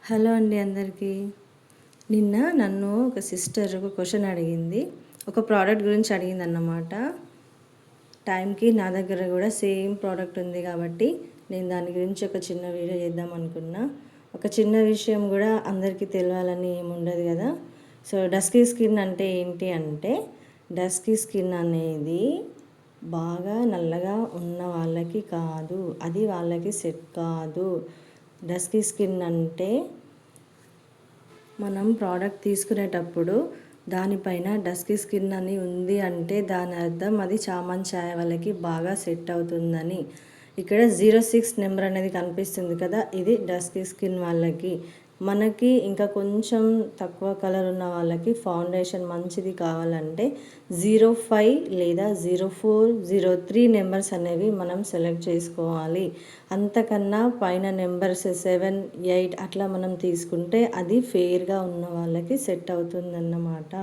Hello అండి అందరికీ. నిన్న నన్ను ఒక సిస్టర్ ఒక క్వశ్చన్ అడిగింది. ఒక ప్రోడక్ట్ గురించి అడిగిందన్నమాట. టైంకి నా దగ్గర కూడా సేమ్ ప్రోడక్ట్ ఉంది కాబట్టి నేను దాని గురించి ఒక చిన్న వీడియో చేద్దాం అనుకున్నా. ఒక చిన్న విషయం కూడా అందరికీ తెలియాలని ఏముండదు కదా. సో డస్కీ స్కిన్ అంటే ఏంటి అంటే, డస్కీ స్కిన్ అనేది బాగా నల్లగా ఉన్న వాళ్ళకి కాదు, అది వాళ్ళకి సెట్ కాదు. డస్కీ స్కిన్ అంటే మనం ప్రోడక్ట్ తీసుకునేటప్పుడు దానిపైన డస్కీ స్కిన్ అని ఉంది అంటే దాని అర్థం అది చామన్ ఛాయ వాళ్ళకి బాగా సెట్ అవుతుందని. ఇక్కడ 06 నెంబర్ అనేది కనిపిస్తుంది కదా, ఇది డస్కీ స్కిన్ వాళ్ళకి. మనకి ఇంకా కొంచెం తక్కువ కలర్ ఉన్న వాళ్ళకి ఫౌండేషన్ మంచిది కావాలంటే 05 లేదా 04, 03 నెంబర్స్ అనేవి మనం సెలెక్ట్ చేసుకోవాలి. అంతకన్నా పైన నెంబర్స్ 7, 8 అట్లా మనం తీసుకుంటే అది ఫెయిర్గా ఉన్న వాళ్ళకి సెట్ అవుతుందన్నమాట.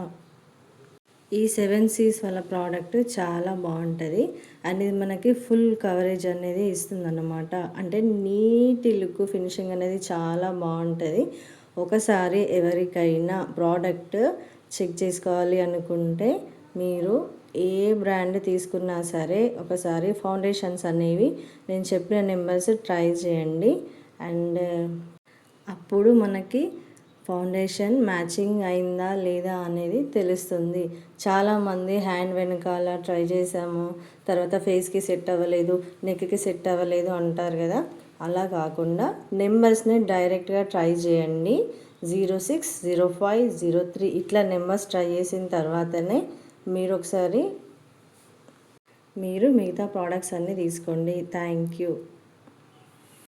ఈ 7C's వాళ్ళ ప్రోడక్ట్ చాలా బాగుంటుంది అండ్ ఇది మనకి ఫుల్ కవరేజ్ అనేది ఇస్తుందన్నమాట. అంటే నీట్ లుక్, ఫినిషింగ్ అనేది చాలా బాగుంటుంది. ఒకసారి ఎవరికైనా ప్రోడక్ట్ చెక్ చేసుకోవాలి అనుకుంటే మీరు ఏ బ్రాండ్ తీసుకున్నా సరే ఒకసారి ఫౌండేషన్స్ అనేవి నేను చెప్పిన నెంబర్స్ ట్రై చేయండి. అండ్ అప్పుడు మనకి ఫౌండేషన్ మ్యాచింగ్ అయిందా లేదా అనేది తెలుస్తుంది. చాలామంది హ్యాండ్ వెనకాల ట్రై చేసాము, తర్వాత ఫేస్కి సెట్ అవ్వలేదు, నెక్కి సెట్ అవ్వలేదు అంటారు కదా. అలా కాకుండా నెంబర్స్ని డైరెక్ట్గా ట్రై చేయండి. 06, 05, 03 ఇట్లా నెంబర్స్ ట్రై చేసిన తర్వాతనే మీరు మిగతా ప్రోడక్ట్స్ అన్నీ తీసుకోండి. Thank you.